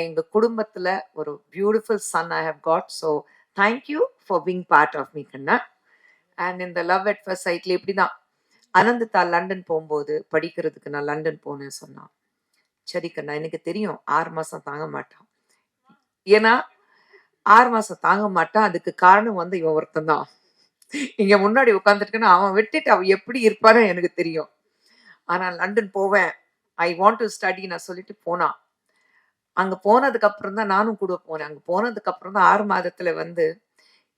எங்க குடும்பத்துல ஒரு beautiful son I have got. So thank you for being part of me கண்ணா. அண்ட் இந்த லவ் அட் ஃபர்ஸ்ட் சைட்ல இப்படிதான் அனந்ததா லண்டன் போகும்போது படிக்கிறதுக்கு நான் லண்டன் போனேன் சொன்னான். சரி கண்ணா, எனக்கு தெரியும் 6 மாசம் தாங்க மாட்டான். ஏன்னா 6 மாசம் தாங்க மாட்டான். அதுக்கு காரணம் வந்து இவன் ஒருத்தன் தான். இங்க முன்னாடி உட்காந்துருக்கேன்னா அவன் விட்டுட்டு அவன் எப்படி இருப்பான்னு எனக்கு தெரியும். ஆனா லண்டன் போவேன், ஐ வாண்ட் டு ஸ்டடி நான் சொல்லிட்டு போனான். அங்க போனதுக்கு அப்புறம் தான் நானும் கூட போனேன். அங்க போனதுக்கு அப்புறம் தான் 6 மாதத்துல வந்து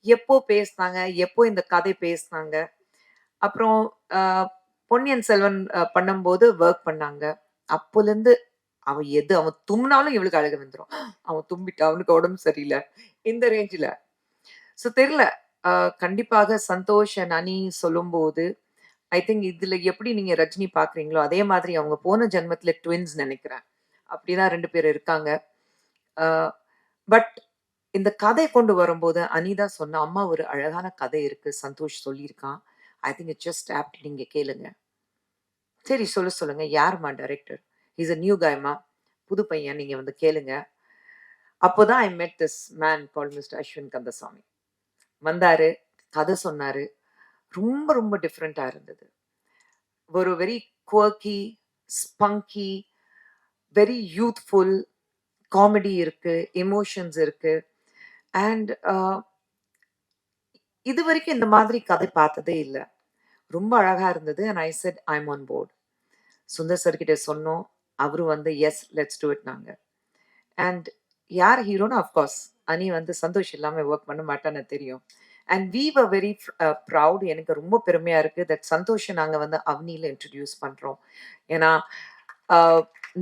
எப்போ பேசினாங்க, எப்போ இந்த கதை பேசினாங்க. அப்புறம் பொன்னியின் செல்வன் பண்ணும்போது ஒர்க் பண்ணாங்க. அப்போலேருந்து அவன் தும்னாலும் இவளுக்கு அழுக வந்துரும். அவன் தும்பிட்டா, அவனுக்கு உடம்பு சரியில்லை, இந்த ரேஞ்சில. ஸோ தெரியல. கண்டிப்பாக சந்தோஷ் அண்ட் அனி சொல்லும்போது ஐ திங்க் இதுல எப்படி நீங்க ரஜினி பாக்குறீங்களோ அதே மாதிரி அவங்க போன ஜென்மத்துல ட்வின்ஸ் நினைக்கிறேன். அப்படிதான் 2 பேர் இருக்காங்க. பட் இந்த கதை கொண்டு வரும்போது அனிதா சொன்ன அம்மா ஒரு அழகான கதை இருக்கு, சந்தோஷ் சொல்லியிருக்கான். I think it just apt. நீங்க கேளுங்க. சரி சொல்லுங்க, யாருமா டைரக்டர்? இஸ் அ நியூ கைமா, புது பையன், நீங்க வந்து கேளுங்க. அப்போதான் I met this man call mister Ashwin Kandasamy. வந்தாரு, கதை சொன்னாரு. ரொம்ப ரொம்ப டிஃப்ரெண்டா இருந்தது. ஒரு very quirky, spunky, very youthful, comedy இருக்கு, எமோஷன்ஸ் இருக்கு. அண்ட் இது வரைக்கும் இந்த மாதிரி கதை பார்த்ததே இல்லை. ரொம்ப அழகா இருந்தது. And I said I am on board. Sundar sir கிட்ட சொன்னோம். அவரு வந்து எஸ் லெட்ஸ் டூ இட் நாங்க. அண்ட் யார் ஹீரோனா அஃப்கோர்ஸ் அனி வந்து சந்தோஷ் இல்லாம ஒர்க் பண்ண மாட்டான்னு தெரியும். And we were very proud. எனக்கு ரொம்ப பெருமையா இருக்கு தட் சந்தோஷை நாங்க வந்து அவனியில இன்ட்ரடியூஸ் பண்றோம். ஏன்னா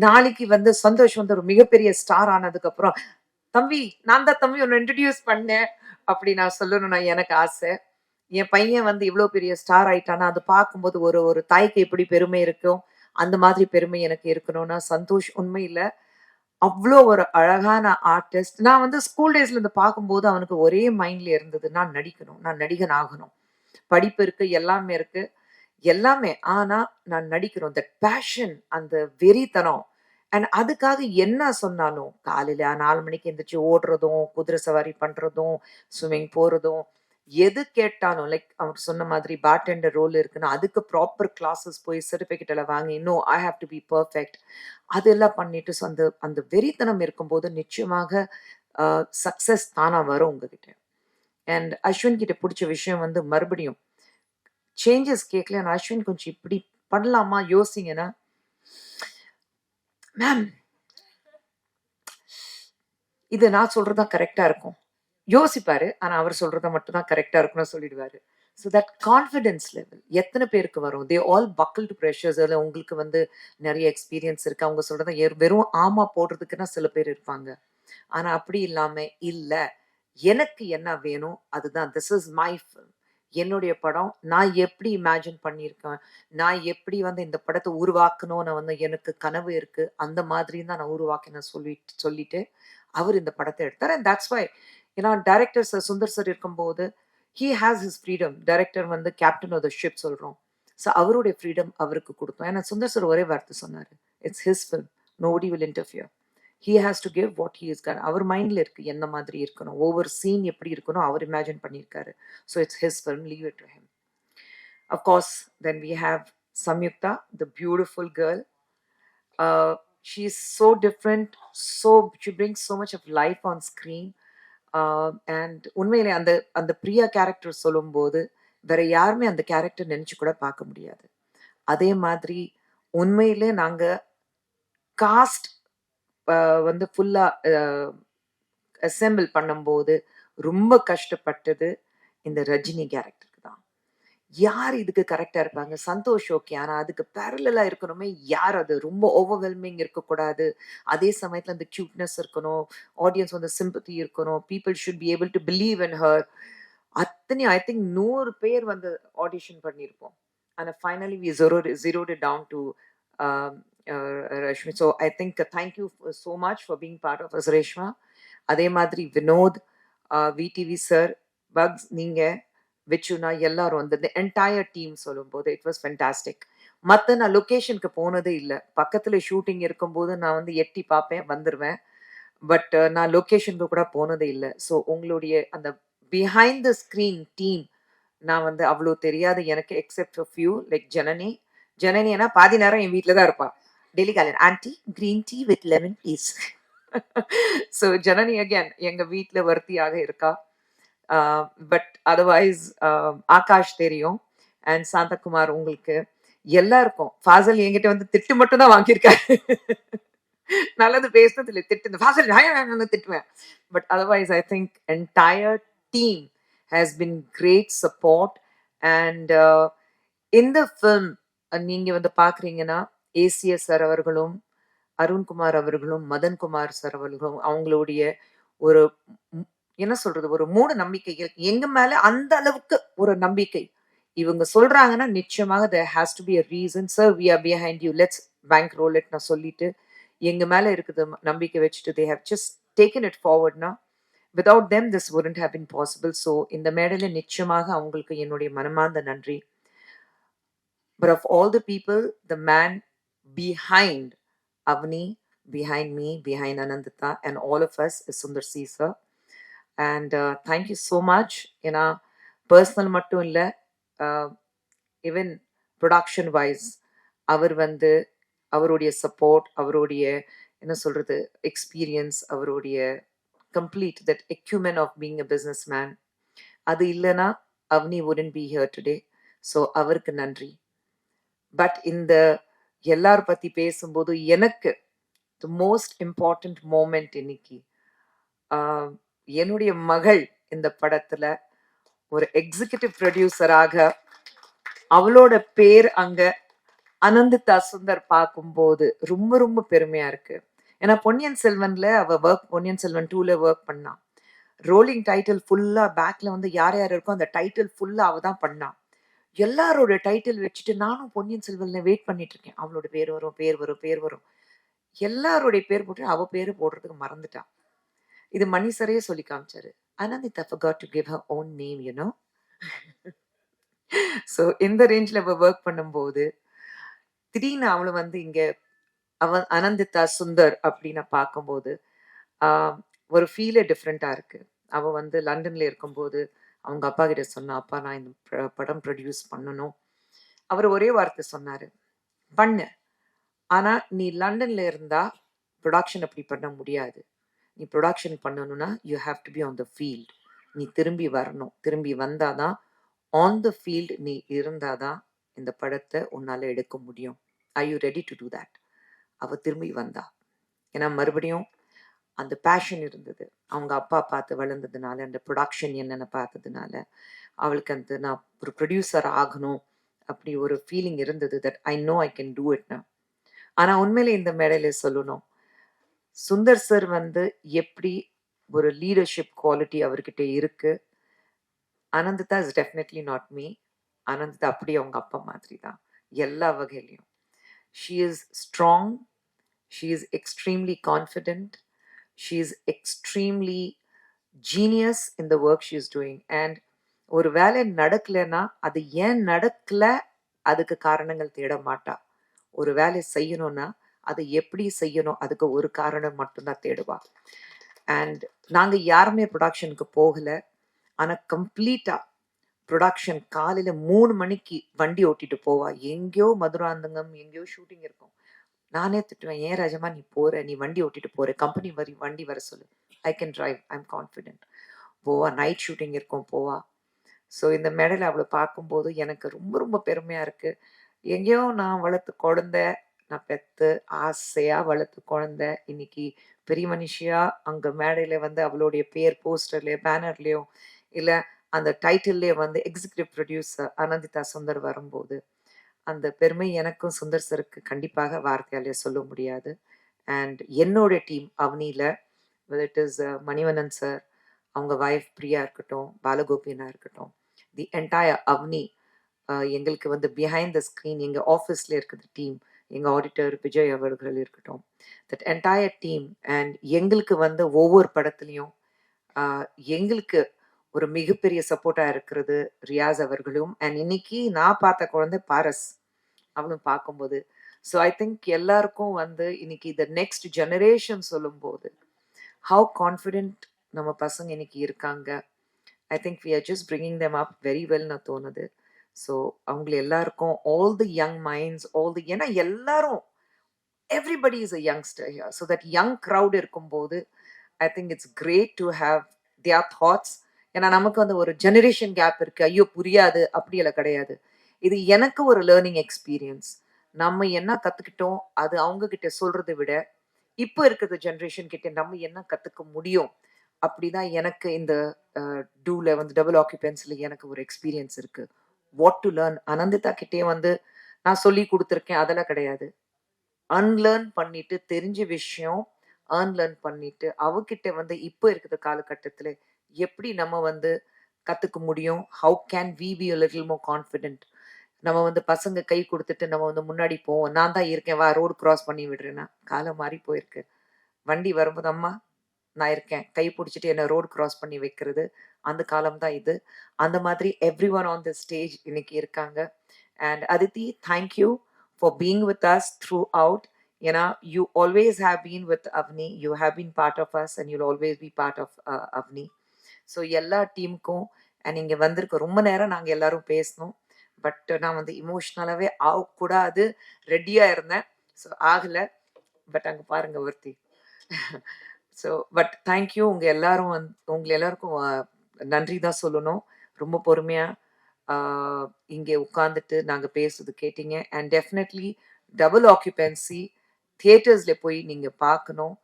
நாளைக்கு வந்து சந்தோஷ் வந்து ஒரு மிகப்பெரிய ஸ்டார் ஆனதுக்கு அப்புறம் தம்பி நான் தான் தம்பி ஒன்னு இன்ட்ரடியூஸ் பண்ணேன் அப்படி நான் சொல்லணும்னா எனக்கு ஆசை. என் பையன் வந்து இவ்வளவு பெரிய ஸ்டார் ஆயிட்டானா அது பார்க்கும்போது ஒரு ஒரு தாய்க்கு எப்படி பெருமை இருக்கும் அந்த மாதிரி பெருமை எனக்கு இருக்கணும்னா சந்தோஷ் உண்மையில அவ்வளோ ஒரு அழகான ஆர்டிஸ்ட். நான் வந்து ஸ்கூல் டேஸ்ல இருந்து பார்க்கும்போது அவனுக்கு ஒரே மைண்ட்ல இருந்தது, நான் நடிக்கணும், நான் நடிகன் ஆகணும். படிப்பு இருக்கு, எல்லாமே இருக்கு, எல்லாமே. ஆனா நான் நடிக்கணும். தட் பேஷன், அந்த வெறித்தனம். அண்ட் அதுக்காக என்ன சொன்னாலும் காலையில 4 மணிக்கு எந்திரிச்சு ஓடுறதும், குதிரை சவாரி பண்றதும், ஸ்விம்மிங் போறதும், எது கேட்டாலும் லைக் அவர் சொன்ன மாதிரி பார்டெண்டர் ரோல் இருக்குன்னா அதுக்கு ப்ராப்பர் கிளாஸஸ் போய் சர்டிஃபிகேட் எல்லாம் வாங்கி இன்னும் I have to be perfect அதெல்லாம் பண்ணிட்டு அந்த அந்த வெறித்தனம் இருக்கும்போது நிச்சயமாக சக்சஸ் தானா வரும் உங்ககிட்ட. அண்ட் அஸ்வின் கிட்ட பிடிச்ச விஷயம் வந்து மறுபடியும் சேஞ்சஸ் கேட்கல. நான் அஸ்வின் கொஞ்சம் இப்படி பண்ணலாமா யோசிங்கன்னா, மேம் இது நான் சொல்றதுதான் கரெக்டா இருக்கும் யோசிப்பாரு. ஆனா அவர் சொல்றத மட்டும் தான் கரெக்டா இருக்கும்னு சொல்லிடுவாரு. ஸோ தட் கான்ஃபிடன்ஸ் லெவல் எத்தனை பேருக்கு வரும்? They all buckle to pressures. அதில் உங்களுக்கு வந்து நிறைய எக்ஸ்பீரியன்ஸ் இருக்கு. அவங்க சொல்றத வெறும் ஆமா போடுறதுக்குன்னா சில பேர் இருப்பாங்க. ஆனா அப்படி இல்லாம இல்ல, எனக்கு என்ன வேணும் அதுதான். திஸ் இஸ் மை ஃபில்ம், என்னுடைய படம். நான் எப்படி இமேஜின் பண்ணியிருக்கேன், நான் எப்படி வந்து இந்த படத்தை உருவாக்கணும்னு வந்து எனக்கு கனவு இருக்கு, அந்த மாதிரி தான் நான் உருவாக்கினேன் சொல்லிட்டு அவர் இந்த படத்தை எடுத்தார். அண்ட் தட்ஸ் வை ஏன்னா டைரக்டர் சார் சுந்தர் சார் இருக்கும்போது he has his freedom. Director வந்து கேப்டன் ஆஃப் த ஷிப் சொல்றோம். ஸோ அவருடைய ஃப்ரீடம் அவருக்கு கொடுத்தோம். ஏன்னா சுந்தர் சார் ஒரே வார்த்தை சொன்னாரு, it's his film, nobody will interfere, he has to give what he is got. அவர் மைண்ட்ல இருக்கு என்ன மாதிரி இருக்கணும், ஒவ்வொரு சீன் எப்படி இருக்கணும் அவர் இமேஜின் பண்ணியிருக்காரு. So it's his film, leave it to him. Of course then we have Samyuktha, the beautiful girl. She is so different, so she brings so much of life on screen. And உண்மையிலே அந்த அந்த Priya character சொல்லும்போது வேற யாருமே அந்த character நினைச்சு கூட பார்க்க முடியாது. அதே மாதிரி உண்மையிலே நாங்க காஸ்ட் வந்து ஃபுல்லா அசெம்பிள் பண்ணும்போது ரொம்ப கஷ்டப்பட்டது இந்த ரஜினி கேரக்டருக்கு தான். யார் இதுக்கு கரெக்டா இருப்பாங்க? சந்தோஷ் ஓகே, ஆனா அதுக்கு பேரலா இருக்கணுமே யார்? அது ரொம்ப ஓவர்வெல்மிங் இருக்கக்கூடாது. அதே சமயத்துல அந்த கியூட்னஸ் இருக்கணும், ஆடியன்ஸ் வந்து சிம்பத்தி இருக்கணும், people should be able to believe in her. அத்தனை ஐ திங்க் 100 பேர் வந்து ஆடிஷன் பண்ணியிருப்போம். ஆனா finally we zeroed it down to Rashmi. So I think thank you so much for being part of us, Reshma. அதே மாதிரி Vinod, VTV sir, bugs, நீங்க, விச்சுனா எல்லாரும் வந்து என்டையர் டீம் சொல்லும்போது இட் வாஸ் ஃபென்டாஸ்டிக். மற்ற நான் லொக்கேஷனுக்கு போனதே இல்லை. பக்கத்துல ஷூட்டிங் இருக்கும்போது நான் வந்து எட்டி பார்ப்பேன், வந்துடுவேன். பட் நான் லொக்கேஷனுக்கு கூட போனதே இல்லை. ஸோ உங்களுடைய அந்த பிஹைண்ட் த ஸ்க்ரீன் டீம் நான் வந்து அவ்வளோ தெரியாது எனக்கு, except for few like Janani. ஜனனினா பாதி நேரம் என் வீட்டில் தான் இருப்பா. டெய்லி காலையில் aunty green tea with lemon please. So Janani again எங்கள் வீட்டில் வர்த்தியாக இருக்கா. பட் அதர்வைஸ் ஆகாஷ் தெரியும் அண்ட் சாந்தகுமார் உங்களுக்கு எல்லாருக்கும். ஃபாசல் என்கிட்ட வந்து திட்டு மட்டும் தான் வாங்கியிருக்காரு. நல்லது பேசுனது இல்லை, திட்டு ஃபாசல் நான் திட்டுவேன். But otherwise I think entire team has been great support. and இந்த ஃபில்ம் நீங்க வந்து பாக்குறீங்கன்னா ஏசிஎஸ் சார் அவர்களும் அருண்குமார் அவர்களும் மதன்குமார் சார் அவர்களும் அவங்களுடைய ஒரு என்ன சொல்றது ஒரு மூட நம்பிக்கைகள் எங்க மேல அந்த அளவுக்கு ஒரு நம்பிக்கை இவங்க சொல்றாங்கன்னா நிச்சயமாக there has to be a reason. sir we are behind you, let's bankroll it நான் சொல்லிட்டு எங்க மேல இருக்குது நம்பிக்கை வச்சுட்டு they have just taken it forward now. Without them this wouldn't have been possible. So இந்த மேடையில நிச்சயமாக அவங்களுக்கு என்னுடைய மனமார்ந்த நன்றி. But of all the people, the man behind Avni, behind me, behind Anandita and all of us is Sundar C sir. And thank you so much. ஏன்னா personal மட்டும் இல்லை, ஈவன் ப்ரொடக்ஷன் வைஸ் அவர் வந்து அவருடைய சப்போர்ட், அவருடைய என்ன சொல்றது experience, அவருடைய complete that acumen of being a businessman. அது இல்லைனா Avni wouldn't be here today. So அவருக்கு நன்றி. பட் இந்த எல்லார் பத்தி பேசும்போது எனக்கு the most important moment இன்னைக்கு என்னுடைய மகள் இந்த படத்துல ஒரு எக்ஸிகியூட்டிவ் ப்ரொடியூசராக அவளோட பேர் அங்க அனந்திதா சுந்தர் பார்க்கும்போது ரொம்ப ரொம்ப பெருமையா இருக்கு. ஏன்னா பொன்னியின் செல்வன்ல அவ பொன்னியின் செல்வன் 2ல ஒர்க் பண்ணா. ரோலிங் டைட்டில் ஃபுல்லா பேக்ல வந்து யார் யார் இருக்கோ அந்த டைட்டில் ஃபுல்லா அவ தான் பண்ணா. எல்லாரோட டைட்டில் வச்சுட்டு நானும் பொன்னியின் செல்வன்ல வெயிட் பண்ணிட்டு இருக்கேன். அவளோட பேர் வரும் பேர் வரும் பேர் வரும். எல்லாருடைய பேர் போட்டு அவ பேரு போடுறதுக்கு மறந்துட்டா. இது மணி சரையே சொல்லி காமிச்சாரு. Anandita forgot to give her own name, you know. So இந்த ரேஞ்சில் அவ ஒர்க் பண்ணும்போது திடீர்னு அவளும் வந்து இங்க அவன் அனந்திதா சுந்தர் அப்படின்னு பார்க்கும்போது ஒரு ஃபீலே டிஃப்ரெண்டா இருக்கு. அவ வந்து லண்டன்ல இருக்கும்போது அவங்க அப்பா கிட்ட சொன்னா, அப்பா நான் இந்த படம் ப்ரொடியூஸ் பண்ணணும். அவர் ஒரே வார்த்தை சொன்னாரு, பண்ணு, ஆனா நீ லண்டன்ல இருந்தா ப்ரொடக்ஷன் அப்படி பண்ண முடியாது. நீ ப்ரொடக்ஷன் பண்ணணும்னா you have to be on the field. நீ திரும்பி வரணும். திரும்பி வந்தாதான் ஆன் த ஃபீல்ட் நீ இருந்தாதான் இந்த படத்தை உன்னால எடுக்க முடியும். Are you ready to do that? அவ திரும்பி வந்தா. ஏன்னா மறுபடியும் அந்த பேஷன் இருந்தது. அவங்க அப்பா பார்த்து வளர்ந்ததுனால, அந்த ப்ரொடக்ஷன் என்னென்ன பார்த்ததுனால அவளுக்கு அந்த நான் ஒரு ப்ரொடியூசர் ஆகணும் அப்படி ஒரு ஃபீலிங் இருந்தது. That I know I can do it. ஆனா உண்மையில இந்த மேடையில சொல்லணும், சுந்தர் சார் வந்து எப்படி ஒரு லீடர்ஷிப் குவாலிட்டி அவர்கிட்ட இருக்கு. Ananditha is definitely not me. Ananditha அப்படி அவங்க அப்பா மாதிரி தான் எல்லா வகையிலையும். She is strong, she is extremely confident, she is extremely genius in the work she is doing. And ஒரு வேலை நடக்கலைன்னா அது ஏன் நடக்கல அதுக்கு காரணங்கள் தேட மாட்டா. ஒரு வேலை செய்யணும்னா அதை எப்படி செய்யணும் அதுக்கு ஒரு காரணம் மட்டும்தான் தேடுவா. அண்ட் நாங்க யாருமே ப்ரொடக்ஷனுக்கு போகல. ஆனா கம்ப்ளீட்டா ப்ரொடக்ஷன் காலையில 3 மணிக்கு வண்டி ஓட்டிட்டு போவா. எங்கேயோ மதுராந்தகம் எங்கேயோ ஷூட்டிங் இருக்கும். நானே திட்டுவேன், ஏன் ராஜமா நீ போற, நீ வண்டி ஓட்டிட்டு போற, கம்பெனி வண்டி வர சொல்லு, I can drive, I am confident. போவா. நைட் ஷூட்டிங் இருக்கும் போவா. ஸோ இந்த மேடையில் அவளை பார்க்கும்போது எனக்கு ரொம்ப ரொம்ப பெருமையா இருக்கு. எங்கேயோ நான் வளர்த்து குழந்தை, நான் பெத்து ஆசையா வளர்த்து குழந்தை இன்னைக்கு பெரிய மனுஷியா அங்க மேடையில வந்து அவளுடைய பேர் போஸ்டர்லயோ பேனர்லயோ இல்ல அந்த டைட்டில்லே வந்து எக்ஸிகியூட்டிவ் ப்ரொடியூசர் அனந்திதா சுந்தர் வரும்போது அந்த பெருமை எனக்கும் சுந்தர் சருக்கு கண்டிப்பாக வார்த்தையாலே சொல்ல முடியாது. அண்ட் என்னோட டீம் அவனில இட் இஸ் மணிவண்ணன் சார், அவங்க வைஃப் பிரியா இருக்கட்டும், பாலகோபியனா இருக்கட்டும், தி என்டையர் அவனி, எங்களுக்கு வந்து பிஹைண்ட் த ஸ்க்ரீன் எங்கள் ஆஃபீஸில் இருக்குது டீம், எங்கள் ஆடிட்டர் விஜய் அவர்கள் இருக்கட்டும், தட் என்டையர் டீம். அண்ட் எங்களுக்கு வந்து ஒவ்வொரு படத்துலையும் எங்களுக்கு ஒரு மிகப்பெரிய சப்போர்ட்டாக இருக்கிறது ரியாஸ் அவர்களும். அண்ட் இன்னைக்கு நான் பார்த்த குழந்தை பாரஸ், அவனும் பார்க்கும்போது ஸோ ஐ திங்க் எல்லாருக்கும் வந்து இன்னைக்கு இந்த நெக்ஸ்ட் ஜெனரேஷன் சொல்லும்போது ஹவு கான்ஃபிடென்ட் நம்ம பசங்க இன்னைக்கு இருக்காங்க. I think we are just bringing them up very well நான் தோணுது. ஸோ அவங்க எல்லாருக்கும் all the young minds all the, ஏன்னா எல்லாரும் everybody is a youngster here. So that young crowd இருக்கும்போது I think it's great to have their thoughts. ஏன்னா நமக்கு வந்து ஒரு ஜெனரேஷன் கேப் இருக்கு. ஐயோ புரியாது அப்படியெல்லாம் கிடையாது. இது எனக்கு ஒரு லேர்னிங் எக்ஸ்பீரியன்ஸ். நம்ம என்ன கத்துக்கிட்டோம் அது அவங்க கிட்ட சொல்றதை விட இப்போ இருக்கிற ஜெனரேஷன் கிட்ட நம்ம என்ன கத்துக்க முடியும் அப்படிதான் எனக்கு இந்த டூல வந்து டபுள் ஆக்குபென்சில எனக்கு ஒரு எக்ஸ்பீரியன்ஸ் இருக்கு. வாட் டு லேர்ன் அனந்திதா கிட்டே வந்து நான் சொல்லி கொடுத்துருக்கேன் அதெல்லாம் கிடையாது. அன்லேர்ன் பண்ணிட்டு தெரிஞ்ச விஷயம் அன்லேர்ன் பண்ணிட்டு அவகிட்ட வந்து இப்போ இருக்கிற காலகட்டத்தில் எப்படி நம்ம வந்து கற்றுக்க முடியும். How can we be a little more confident. நம்ம வந்து பசங்க கை கொடுத்துட்டு நம்ம வந்து முன்னாடி போவோம். நான் தான் இருக்கேன் வா ரோடு கிராஸ் பண்ணி விடுறேன்னா காலம் மாறி போயிருக்கு. வண்டி வரும்போது அம்மா நான் இருக்கேன் கை பிடிச்சிட்டு என்ன ரோடு கிராஸ் பண்ணி வைக்கிறது அந்த காலம் தான் இது. அந்த மாதிரி every one on the stage இன்னைக்கு இருக்காங்க. And Aditi thank you for being with us throughout. You always have been with Avni. You have been part of us and you'll always be part of Avni. So எல்லா டீமுக்கும் and இங்கே வந்திருக்க ரொம்ப நேரம் நாங்கள் எல்லாரும் பேசணும். பட் நான் வந்து இமோஷ்னலாகவே ஆகக்கூடாது ரெடியாக இருந்தேன். ஸோ ஆகலை. பட் அங்கே பாருங்க ஒருத்தி. So but thank you. உங்கள் எல்லாரும் உங்களை எல்லாருக்கும் நன்றி தான் சொல்லணும். ரொம்ப பொறுமையாக இங்கே உட்காந்துட்டு நாங்கள் பேசுறது கேட்டீங்க. அண்ட் டெஃபினெட்லி டபுள் ஆக்குபென்சி தியேட்டர்ஸில் போய் நீங்கள் பார்க்கணும்.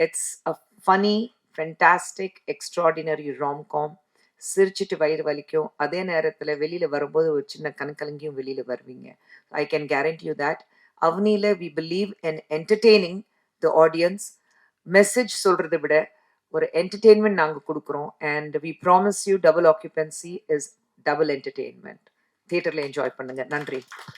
It's a funny fantastic extraordinary romcom. சிரிச்சிட்டு வயிறு வலிக்கும். அதே நேரத்தில் வெளியில் வரும்போது ஒரு சின்ன கண்கலங்கியும் வெளியில் வருவீங்க. I can guarantee you that. அவனியில் we believe in entertaining the audience. Message சொல்கிறத விட ஒரு என்டர்டெயின்மெண்ட் நாங்கள் கொடுக்குறோம். And we promise you double occupancy is double entertainment. தியேட்டரில் என்ஜாய் பண்ணுங்க. நன்றி.